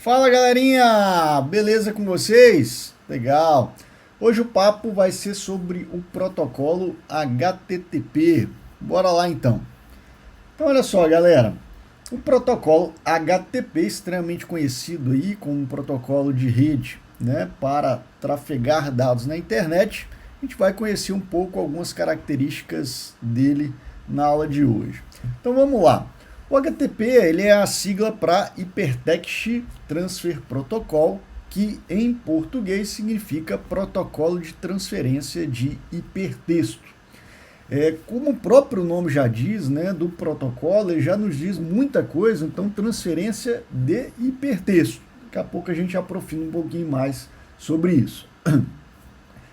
Fala galerinha, beleza com vocês? Legal! Hoje o papo vai ser sobre o protocolo HTTP. Bora lá então. Então olha só galera, o protocolo HTTP é extremamente conhecido aí como um protocolo de rede, né, para trafegar dados na internet. A gente vai conhecer um pouco algumas características dele na aula de hoje. Então vamos lá. O HTTP ele é a sigla para Hypertext Transfer Protocol, que em português significa protocolo de transferência de hipertexto. Como o próprio nome já diz, né, do protocolo, ele já nos diz muita coisa, então transferência de hipertexto. Daqui a pouco a gente aprofunda um pouquinho mais sobre isso.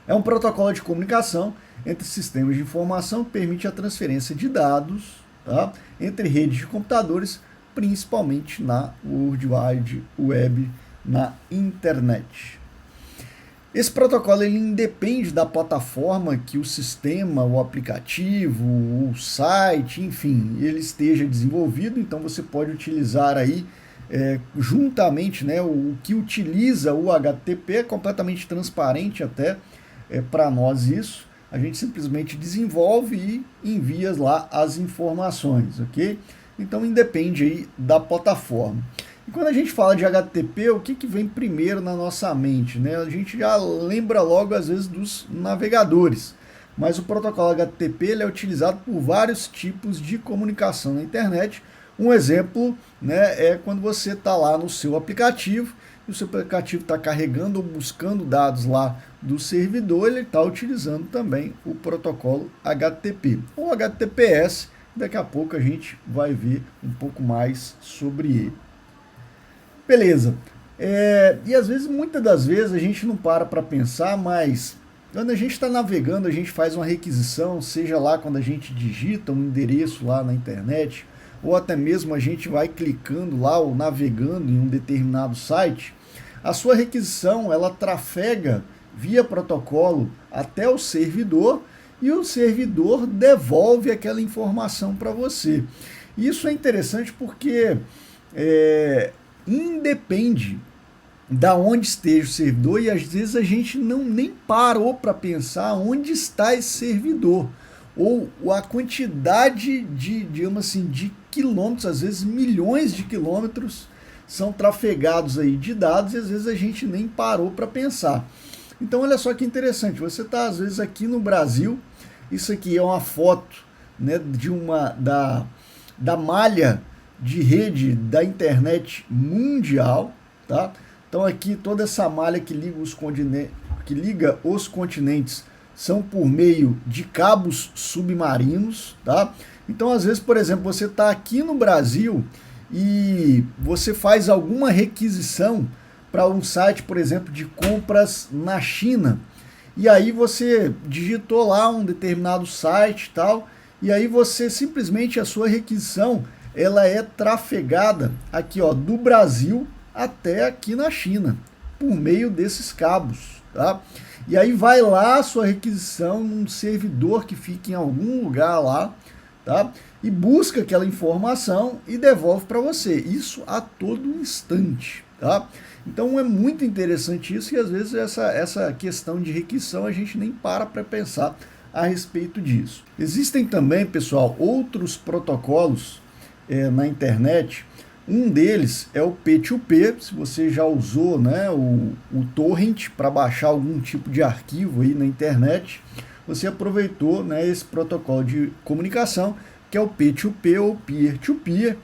É um protocolo de comunicação entre sistemas de informação que permite a transferência de dados, tá, entre redes de computadores, principalmente na World Wide Web, na internet. Esse protocolo ele independe da plataforma que o sistema, o aplicativo, o site, enfim, ele esteja desenvolvido. Então você pode utilizar aí juntamente, né, o que utiliza o HTTP é completamente transparente até para nós isso. A gente simplesmente desenvolve e envia lá as informações, ok? Então independe aí da plataforma. E quando a gente fala de HTTP, o que vem primeiro na nossa mente, né? A gente já lembra logo às vezes dos navegadores, mas o protocolo HTTP ele é utilizado por vários tipos de comunicação na internet. Um exemplo, né, é quando você está lá no seu aplicativo, e o seu aplicativo está carregando ou buscando dados lá do servidor, ele está utilizando também o protocolo HTTP, ou HTTPS, daqui a pouco a gente vai ver um pouco mais sobre ele. Beleza, e às vezes, muitas das vezes, a gente não para pensar, mas quando a gente está navegando, a gente faz uma requisição, seja lá quando a gente digita um endereço lá na internet, ou até mesmo a gente vai clicando lá ou navegando em um determinado site, a sua requisição ela trafega via protocolo até o servidor e o servidor devolve aquela informação para você. Isso é interessante porque independe da onde esteja o servidor e às vezes a gente nem parou para pensar onde está esse servidor ou a quantidade digamos assim, de quilômetros, às vezes milhões de quilômetros são trafegados aí de dados e às vezes a gente nem parou para pensar. Então olha só que interessante, você está às vezes aqui no Brasil, isso aqui é uma foto, né, da malha de rede da internet mundial, tá? Então aqui toda essa malha que liga os continentes são por meio de cabos submarinos, tá? Então às vezes, por exemplo, você está aqui no Brasil e você faz alguma requisição para um site, por exemplo, de compras na China, e aí você digitou lá um determinado site e tal, e aí você simplesmente, a sua requisição, ela é trafegada aqui, ó, do Brasil até aqui na China, por meio desses cabos, tá? E aí vai lá a sua requisição num servidor que fica em algum lugar lá, tá? E busca aquela informação e devolve para você. Isso a todo instante, tá? Então é muito interessante isso e às vezes essa questão de requisição a gente nem para pensar a respeito disso. Existem também, pessoal, outros protocolos na internet. Um deles é o P2P, se você já usou, né, o torrent para baixar algum tipo de arquivo aí na internet, você aproveitou, né, esse protocolo de comunicação, que é o P2P ou peer-to-peer.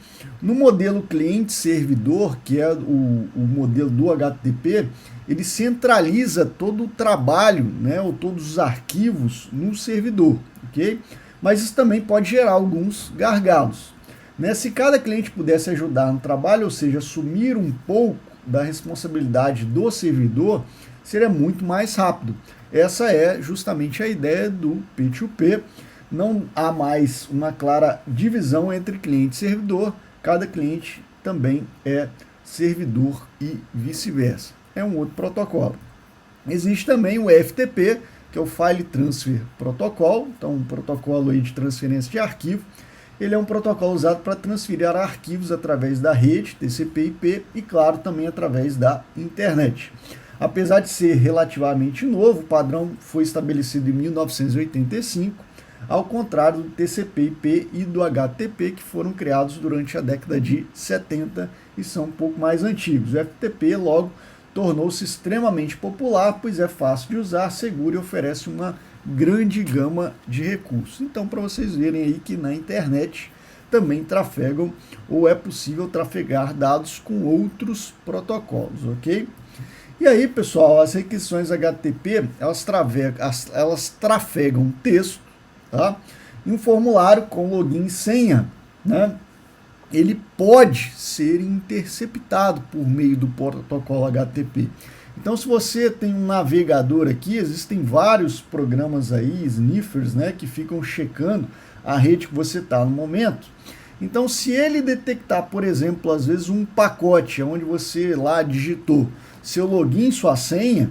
No modelo cliente-servidor, que é o modelo do HTTP, ele centraliza todo o trabalho, né, ou todos os arquivos no servidor, ok? Mas isso também pode gerar alguns gargalos. Né? Se cada cliente pudesse ajudar no trabalho, ou seja, assumir um pouco da responsabilidade do servidor, seria muito mais rápido. Essa é justamente a ideia do P2P. Não há mais uma clara divisão entre cliente e servidor, cada cliente também é servidor e vice-versa. É um outro protocolo. Existe também o FTP, que é o File Transfer Protocol, então um protocolo aí de transferência de arquivo. Ele é um protocolo usado para transferir arquivos através da rede TCP/IP e, claro, também através da internet. Apesar de ser relativamente novo, o padrão foi estabelecido em 1985, ao contrário do TCP/IP e do HTTP, que foram criados durante a década de 70 e são um pouco mais antigos. O FTP, logo, tornou-se extremamente popular, pois é fácil de usar, seguro e oferece uma grande gama de recursos. Então, para vocês verem aí que na internet também trafegam, ou é possível trafegar dados com outros protocolos, ok? E aí, pessoal, as requisições HTTP, elas trafegam texto, tá? Em um formulário com login e senha, né? Ele pode ser interceptado por meio do protocolo HTTP. Então, se você tem um navegador aqui, existem vários programas aí, sniffers, né, que ficam checando a rede que você está no momento. Então, se ele detectar, por exemplo, às vezes um pacote onde você lá digitou seu login, sua senha,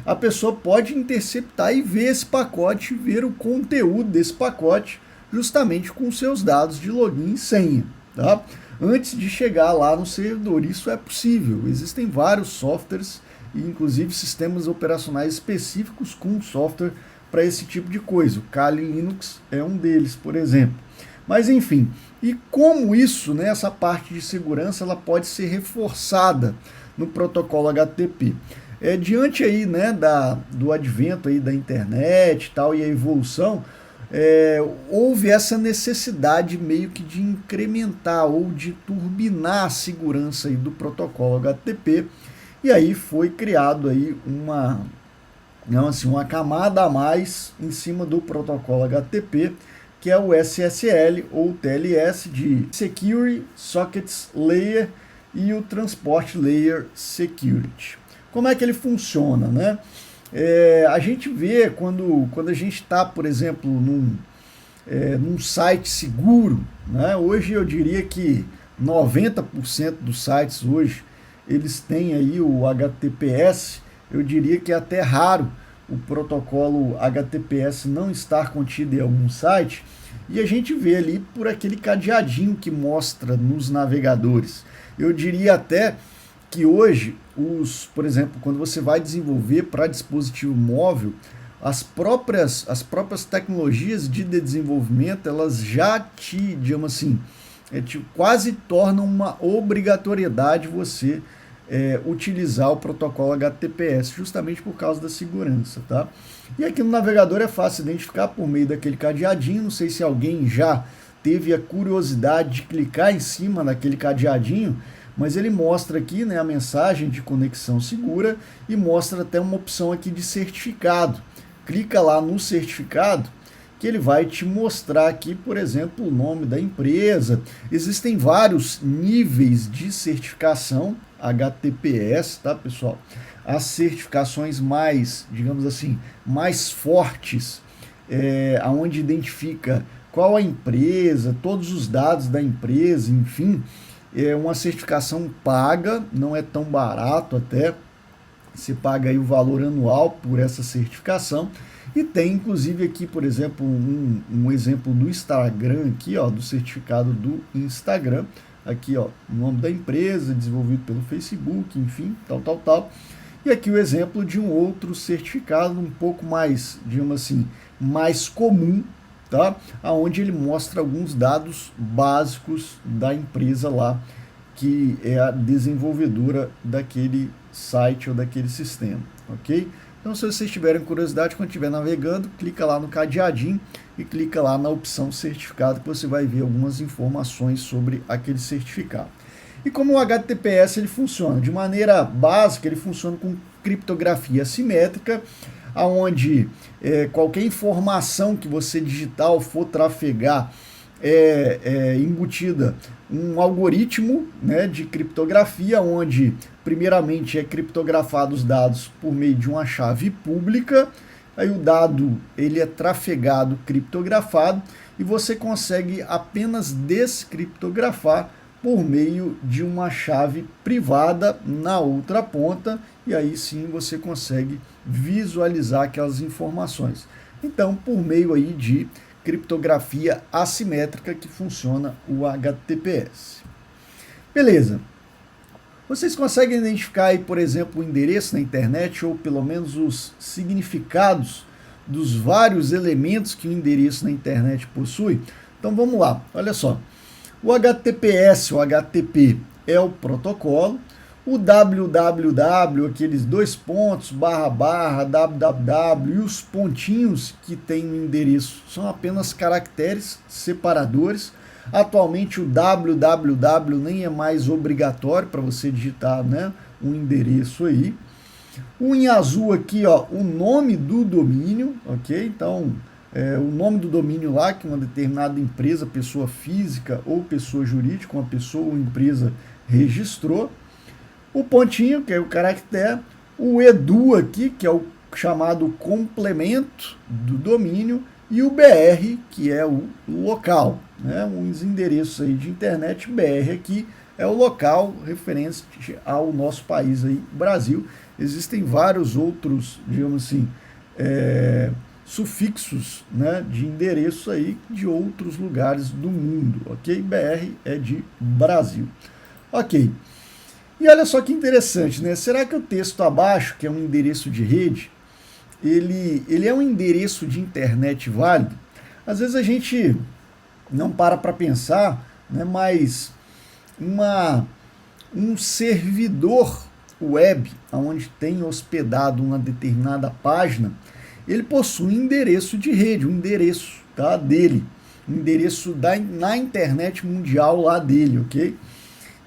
a pessoa pode interceptar e ver esse pacote, ver o conteúdo desse pacote, justamente com seus dados de login e senha, tá? Antes de chegar lá no servidor. Isso é possível. Existem vários softwares e inclusive sistemas operacionais específicos com software para esse tipo de coisa. O Kali Linux é um deles, por exemplo. Mas enfim, e como isso, né, essa parte de segurança, ela pode ser reforçada no protocolo HTTP? Diante aí, né, do advento aí da internet e tal, e a evolução, houve essa necessidade meio que de incrementar ou de turbinar a segurança aí do protocolo HTTP, e aí foi criado aí uma camada a mais em cima do protocolo HTTP, que é o SSL ou TLS, de Security Sockets Layer, e o Transport Layer Security. Como é que ele funciona, né? A gente vê quando a gente está, por exemplo, num site seguro, né? Hoje eu diria que 90% dos sites hoje eles têm aí o HTTPS. Eu diria que é até raro o protocolo HTTPS não estar contido em algum site, e a gente vê ali por aquele cadeadinho que mostra nos navegadores. Eu diria até que hoje, por exemplo, quando você vai desenvolver para dispositivo móvel, as próprias tecnologias de desenvolvimento, elas já digamos assim, quase tornam uma obrigatoriedade você utilizar o protocolo HTTPS, justamente por causa da segurança, tá? E aqui no navegador é fácil identificar por meio daquele cadeadinho. Não sei se alguém já teve a curiosidade de clicar em cima daquele cadeadinho, mas ele mostra aqui, né, a mensagem de conexão segura e mostra até uma opção aqui de certificado. Clica lá no certificado que ele vai te mostrar aqui, por exemplo, o nome da empresa. Existem vários níveis de certificação HTTPS, tá, pessoal? As certificações mais, digamos assim, mais fortes, aonde identifica qual a empresa, todos os dados da empresa, enfim, é uma certificação paga, não é tão barato até, você paga aí o valor anual por essa certificação. E tem inclusive aqui, por exemplo, um exemplo do Instagram aqui, ó, do certificado do Instagram, aqui, ó, o nome da empresa, desenvolvido pelo Facebook, enfim, tal. E aqui o exemplo de um outro certificado um pouco mais, digamos assim, mais comum, tá? Aonde ele mostra alguns dados básicos da empresa lá, que é a desenvolvedora daquele site ou daquele sistema, ok? Então, se vocês tiverem curiosidade, quando estiver navegando, clica lá no cadeadinho e clica lá na opção certificado, que você vai ver algumas informações sobre aquele certificado. E como o HTTPS ele funciona? De maneira básica, ele funciona com criptografia assimétrica, onde qualquer informação que você digitar ou for trafegar é embutida um algoritmo, né, de criptografia, onde primeiramente é criptografado os dados por meio de uma chave pública. Aí o dado ele é trafegado, criptografado, e você consegue apenas descriptografar por meio de uma chave privada na outra ponta, e aí sim você consegue visualizar aquelas informações. Então, por meio aí de criptografia assimétrica que funciona o HTTPS. Beleza. Vocês conseguem identificar aí, por exemplo, o endereço na internet ou pelo menos os significados dos vários elementos que o endereço na internet possui? Então vamos lá, olha só. O HTTPS, o HTTP, é o protocolo. O www, aqueles dois pontos, barra, barra, www, e os pontinhos que tem no endereço são apenas caracteres separadores. Atualmente o www nem é mais obrigatório para você digitar, né, um endereço aí. O em azul aqui, ó, o nome do domínio, ok? Então, o nome do domínio lá, que uma determinada empresa, pessoa física ou pessoa jurídica, uma pessoa ou empresa registrou. O pontinho, que é o caractere, o edu aqui, que é o chamado complemento do domínio, e o BR, que é o local, né? Uns endereços aí de internet, BR aqui é o local referente ao nosso país aí, Brasil. Existem vários outros, digamos assim, sufixos, né, de endereço aí de outros lugares do mundo, ok? BR é de Brasil. Ok. E olha só que interessante, né? Será que o texto abaixo, que é um endereço de rede, ele é um endereço de internet válido? Às vezes a gente não para pensar, né, mas um servidor web, onde tem hospedado uma determinada página, ele possui um endereço de rede, um endereço, tá, dele, um endereço na internet mundial lá dele, ok?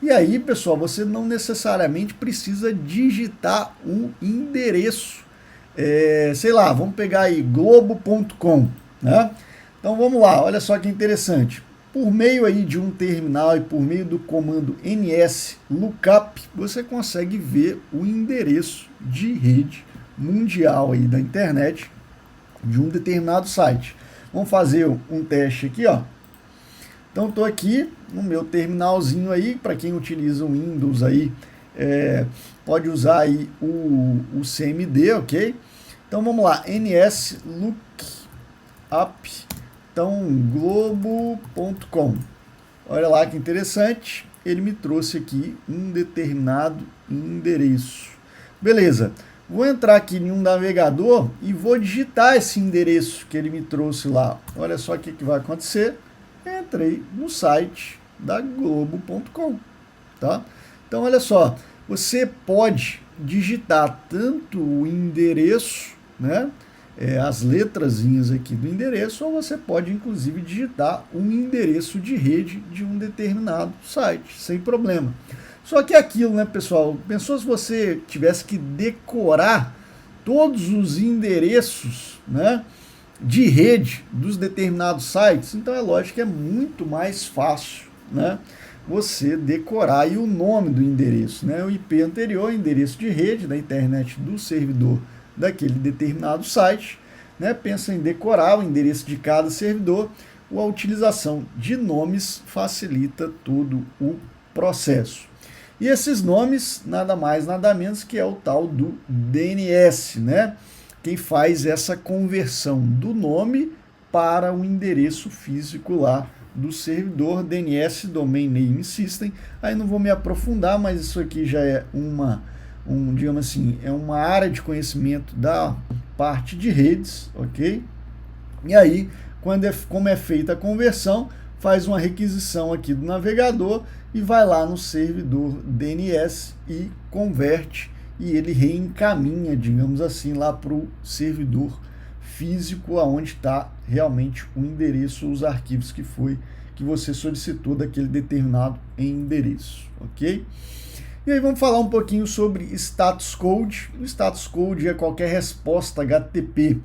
E aí, pessoal, você não necessariamente precisa digitar um endereço. Sei lá, vamos pegar aí globo.com, né? Então vamos lá, olha só que interessante. Por meio aí de um terminal e por meio do comando nslookup, você consegue ver o endereço de rede mundial aí da internet de um determinado site. Vamos fazer um teste aqui, ó. Então estou aqui no meu terminalzinho aí, para quem utiliza o Windows aí, pode usar aí o CMD, ok? Então vamos lá, nslookup, então globo.com. Olha lá que interessante, ele me trouxe aqui um determinado endereço. Beleza, vou entrar aqui em um navegador e vou digitar esse endereço que ele me trouxe lá. Olha só o que vai acontecer. Entrei no site da globo.com, tá? Então, olha só, você pode digitar tanto o endereço, né, as letrazinhas aqui do endereço, ou você pode, inclusive, digitar um endereço de rede de um determinado site, sem problema. Só que é aquilo, né, pessoal? Pensou se você tivesse que decorar todos os endereços, né, de rede dos determinados sites? Então é lógico que é muito mais fácil, né, você decorar aí o nome do endereço, né, o IP anterior, endereço de rede da internet do servidor daquele determinado site, né. Pensa em decorar o endereço de cada servidor, ou a utilização de nomes facilita todo o processo. E esses nomes, nada mais, nada menos que é o tal do DNS, né? Quem faz essa conversão do nome para o endereço físico lá do servidor, DNS, Domain Name System. Aí não vou me aprofundar, mas isso aqui já é digamos assim, é uma área de conhecimento da parte de redes, ok? E aí, como é feita a conversão, faz uma requisição aqui do navegador e vai lá no servidor DNS e converte, e ele reencaminha, digamos assim, lá para o servidor físico, aonde está realmente o endereço, os arquivos que você solicitou daquele determinado endereço, ok? E aí vamos falar um pouquinho sobre status code. O status code é qualquer resposta HTTP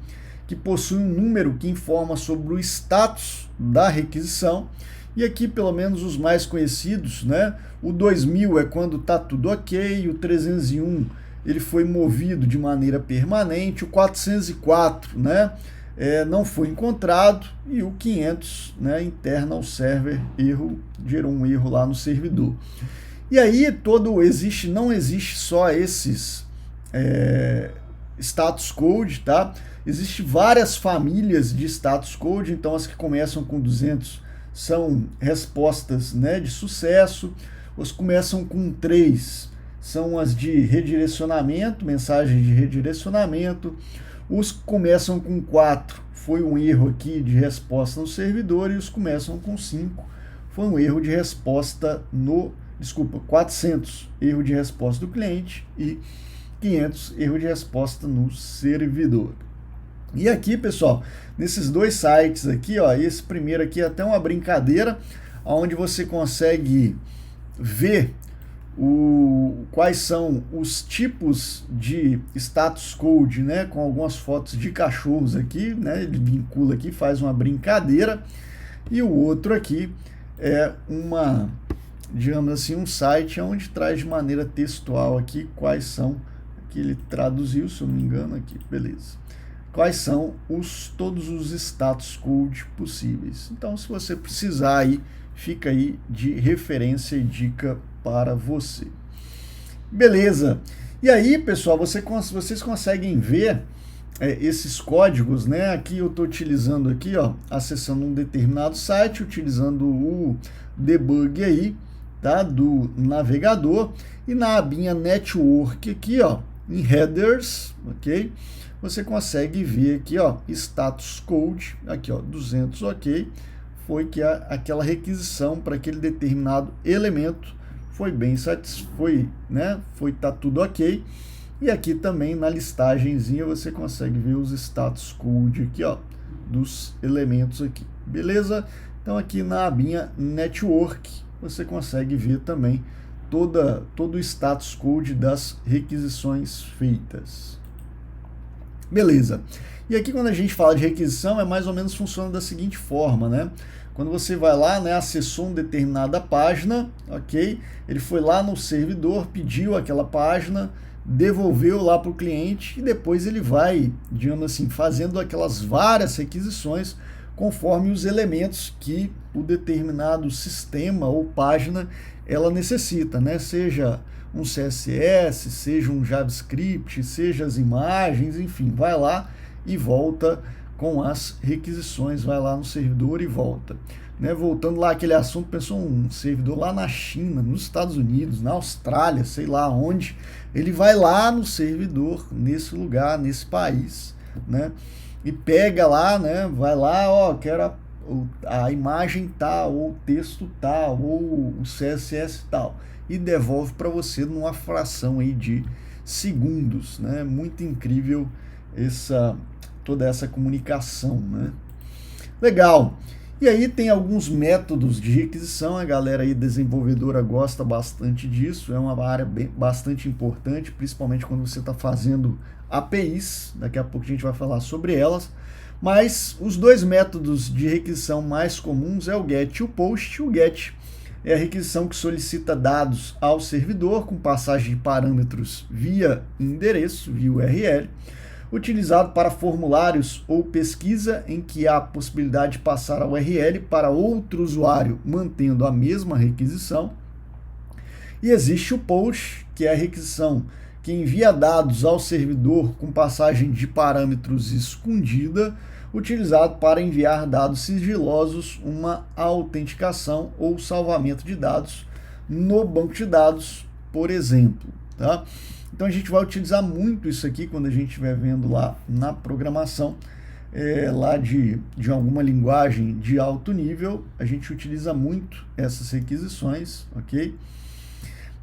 que possui um número que informa sobre o status da requisição. E aqui, pelo menos os mais conhecidos, né? O 2000 é quando está tudo ok, o 301 ele foi movido de maneira permanente, o 404, né, não foi encontrado, e o 500, né, internal server erro, gerou um erro lá no servidor. E aí não existe só esses status code, tá? Existem várias famílias de status code, então as que começam com 200 são respostas, né, de sucesso, os que começam com 3 são as de redirecionamento, mensagens de redirecionamento, os que começam com 4 foi um erro aqui de resposta no servidor, e os que começam com 5 foi um erro de resposta no, 400, erro de resposta do cliente, e 500, erro de resposta no servidor. E aqui, pessoal, nesses dois sites aqui, ó, esse primeiro aqui é até uma brincadeira, onde você consegue ver quais são os tipos de status code, né, com algumas fotos de cachorros aqui, né, ele vincula aqui, faz uma brincadeira, e o outro aqui é uma, digamos assim, um site onde traz de maneira textual aqui quais são, que ele traduziu, se eu não me engano, aqui, beleza. Quais são todos os status code possíveis. Então, se você precisar aí, fica aí de referência e dica para você. Beleza. E aí, pessoal, vocês conseguem ver esses códigos, né? Aqui eu estou utilizando aqui, ó, acessando um determinado site, utilizando o debug aí, tá? Do navegador, e na abinha Network aqui, ó, em Headers, ok? Você consegue ver aqui, ó, status code, aqui, ó, 200, ok, foi que aquela requisição para aquele determinado elemento foi bem satisfeito, né? Tá tudo ok. E aqui também na listagenzinha você consegue ver os status code aqui, ó, dos elementos aqui, beleza? Então aqui na abinha Network você consegue ver também todo o status code das requisições feitas. Beleza. E aqui quando a gente fala de requisição, mais ou menos funciona da seguinte forma, né? Quando você vai lá, né, acessou uma determinada página, ok? Ele foi lá no servidor, pediu aquela página, devolveu lá para o cliente, e depois ele vai, digamos assim, fazendo aquelas várias requisições conforme os elementos que o determinado sistema ou página ela necessita, né? Seja um CSS, seja um JavaScript, seja as imagens, enfim, vai lá e volta com as requisições, vai lá no servidor e volta. Né? Voltando lá aquele assunto, pensou um servidor lá na China, nos Estados Unidos, na Austrália, sei lá onde, ele vai lá no servidor, nesse lugar, nesse país, né? E pega lá, né? Vai lá, ó, quero a imagem tal, ou o texto tal, ou o CSS tal, e devolve para você numa fração aí de segundos, né? Muito incrível toda essa comunicação, né? Legal. E aí tem alguns métodos de requisição, a galera aí desenvolvedora gosta bastante disso, é uma área bastante importante, principalmente quando você está fazendo APIs, daqui a pouco a gente vai falar sobre elas, mas os dois métodos de requisição mais comuns é o GET e o POST. O GET é a requisição que solicita dados ao servidor com passagem de parâmetros via endereço, via URL, utilizado para formulários ou pesquisa em que há a possibilidade de passar a URL para outro usuário mantendo a mesma requisição. E existe o POST, que é a requisição que envia dados ao servidor com passagem de parâmetros escondida, utilizado para enviar dados sigilosos, uma autenticação ou salvamento de dados no banco de dados, por exemplo, tá? Então a gente vai utilizar muito isso aqui quando a gente estiver vendo lá na programação, lá de alguma linguagem de alto nível, a gente utiliza muito essas requisições, ok?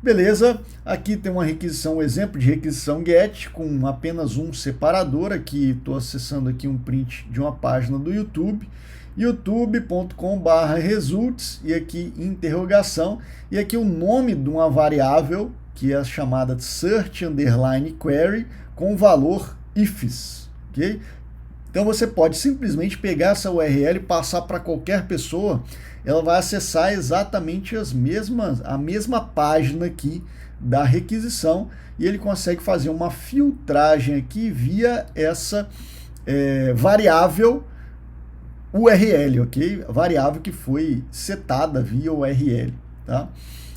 Beleza, aqui tem uma requisição, um exemplo de requisição GET com apenas um separador. Aqui estou acessando aqui um print de uma página do YouTube, youtube.com/results, e aqui interrogação, e aqui o nome de uma variável que é chamada de search underline query com o valor ifs, ok? Então você pode simplesmente pegar essa URL e passar para qualquer pessoa, ela vai acessar exatamente a mesma página aqui da requisição, e ele consegue fazer uma filtragem aqui via essa variável URL, ok? Variável que foi setada via URL, tá?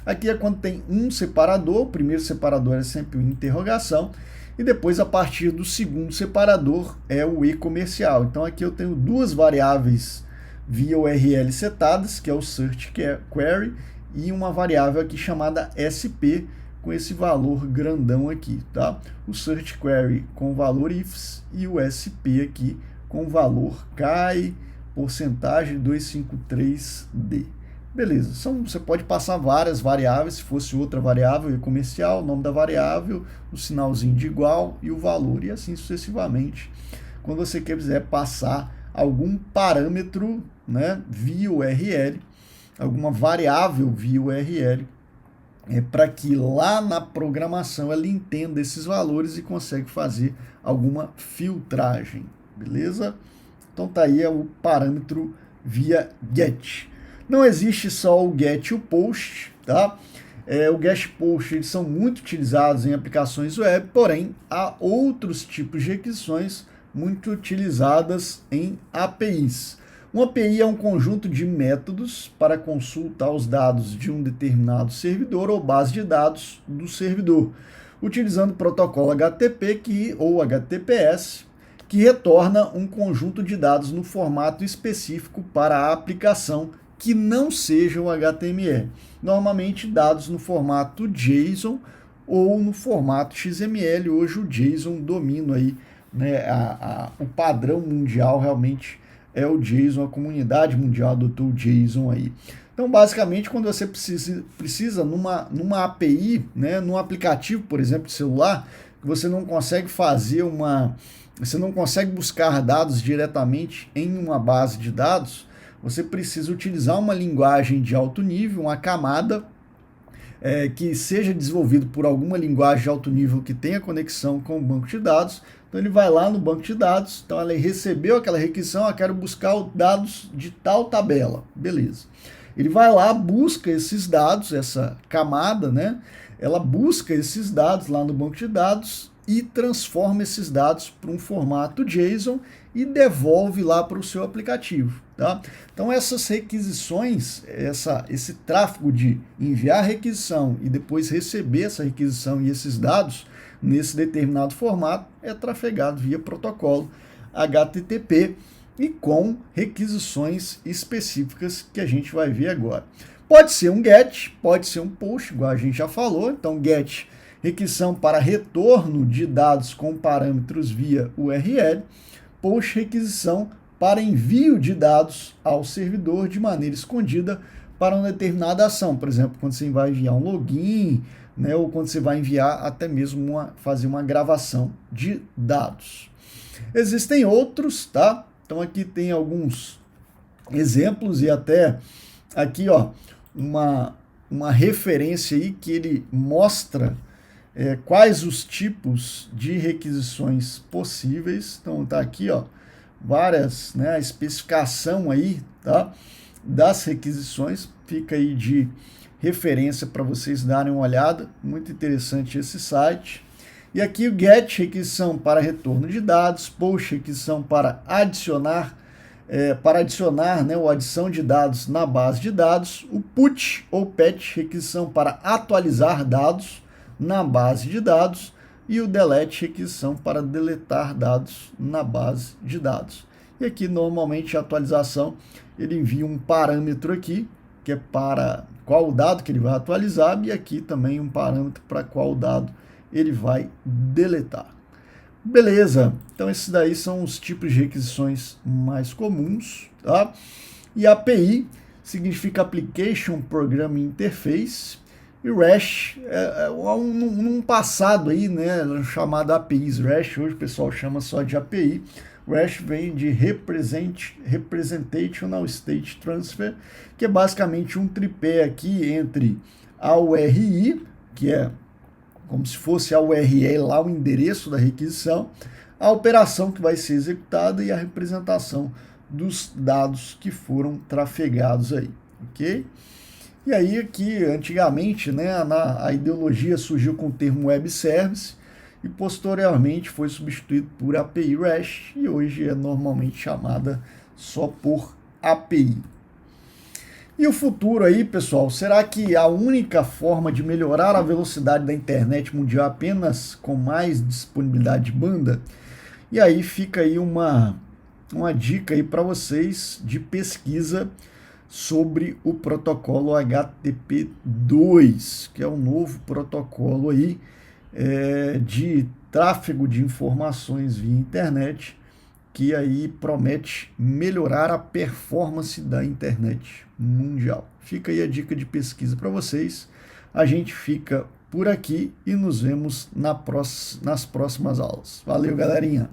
Aqui é quando tem um separador, o primeiro separador é sempre uma interrogação, E depois, a partir do segundo separador, é o e-comercial. Então aqui eu tenho duas variáveis via URL setadas, que é o search query, e uma variável aqui chamada SP, com esse valor grandão aqui, tá? O search query com o valor ifs e o SP aqui com o valor CAI, porcentagem 253D. Beleza, você pode passar várias variáveis, se fosse outra variável, comercial, o nome da variável, o sinalzinho de igual e o valor, e assim sucessivamente. Quando você quiser passar algum parâmetro, né, via URL, alguma variável via URL, para que lá na programação ela entenda esses valores e consegue fazer alguma filtragem, beleza? Então tá aí o parâmetro via GET. Não existe só o GET e o POST, tá? O GET e o POST eles são muito utilizados em aplicações web, porém há outros tipos de requisições muito utilizadas em APIs. Uma API é um conjunto de métodos para consultar os dados de um determinado servidor ou base de dados do servidor, utilizando o protocolo HTTP ou HTTPS, que retorna um conjunto de dados no formato específico para a aplicação que não seja o HTML. Normalmente dados no formato JSON ou no formato XML. Hoje o JSON domina aí, né, o padrão mundial realmente é o JSON, a comunidade mundial adotou o JSON aí. Então, basicamente, quando você precisa numa API, né, num aplicativo, por exemplo, de celular, que você não consegue você não consegue buscar dados diretamente em uma base de dados, você precisa utilizar uma linguagem de alto nível, uma camada que seja desenvolvido por alguma linguagem de alto nível que tenha conexão com o banco de dados. Então ele vai lá no banco de dados, então ela recebeu aquela requisição, eu quero buscar os dados de tal tabela, beleza. Ele vai lá, busca esses dados, essa camada, né? Ela busca esses dados lá no banco de dados e transforma esses dados para um formato JSON e devolve lá para o seu aplicativo, tá? Então essas requisições, esse tráfego de enviar a requisição e depois receber essa requisição e esses dados nesse determinado formato é trafegado via protocolo HTTP e com requisições específicas que a gente vai ver agora. Pode ser um GET, pode ser um POST, igual a gente já falou. Então GET, requisição para retorno de dados com parâmetros via URL. POST, requisição para envio de dados ao servidor de maneira escondida para uma determinada ação. Por exemplo, quando você vai enviar um login, né, ou quando você vai enviar até mesmo fazer uma gravação de dados. Existem outros, tá? Então aqui tem alguns exemplos e até aqui, ó, uma referência aí que ele mostra quais os tipos de requisições possíveis. Então tá aqui, ó, várias, né, a especificação aí, tá, das requisições, fica aí de referência para vocês darem uma olhada, muito interessante esse site. E aqui o GET, requisição para retorno de dados, POST, requisição para adicionar, né, ou adição de dados na base de dados, o PUT ou PET, requisição para atualizar dados na base de dados, e o DELETE, requisição para deletar dados na base de dados. E aqui, normalmente, a atualização, ele envia um parâmetro aqui, que é para qual dado que ele vai atualizar, e aqui também um parâmetro para qual dado ele vai deletar. Beleza, então esses daí são os tipos de requisições mais comuns, tá? E API significa Application Programming Interface, e REST num passado aí, né, chamado APIs REST, hoje o pessoal chama só de API. REST vem de Representational State Transfer, que é basicamente um tripé aqui entre a URI, que é como se fosse a URL lá, o endereço da requisição, a operação que vai ser executada e a representação dos dados que foram trafegados aí, ok? E aí aqui, antigamente, né, a ideologia surgiu com o termo Web Service e posteriormente foi substituído por API REST e hoje é normalmente chamada só por API. E o futuro aí, pessoal, será que a única forma de melhorar a velocidade da internet mundial é apenas com mais disponibilidade de banda? E aí fica aí uma dica aí para vocês de pesquisa sobre o protocolo HTTP2, que é um novo protocolo aí de tráfego de informações via internet, que aí promete melhorar a performance da internet mundial. Fica aí a dica de pesquisa para vocês. A gente fica por aqui e nos vemos nas próximas aulas. Valeu, galerinha!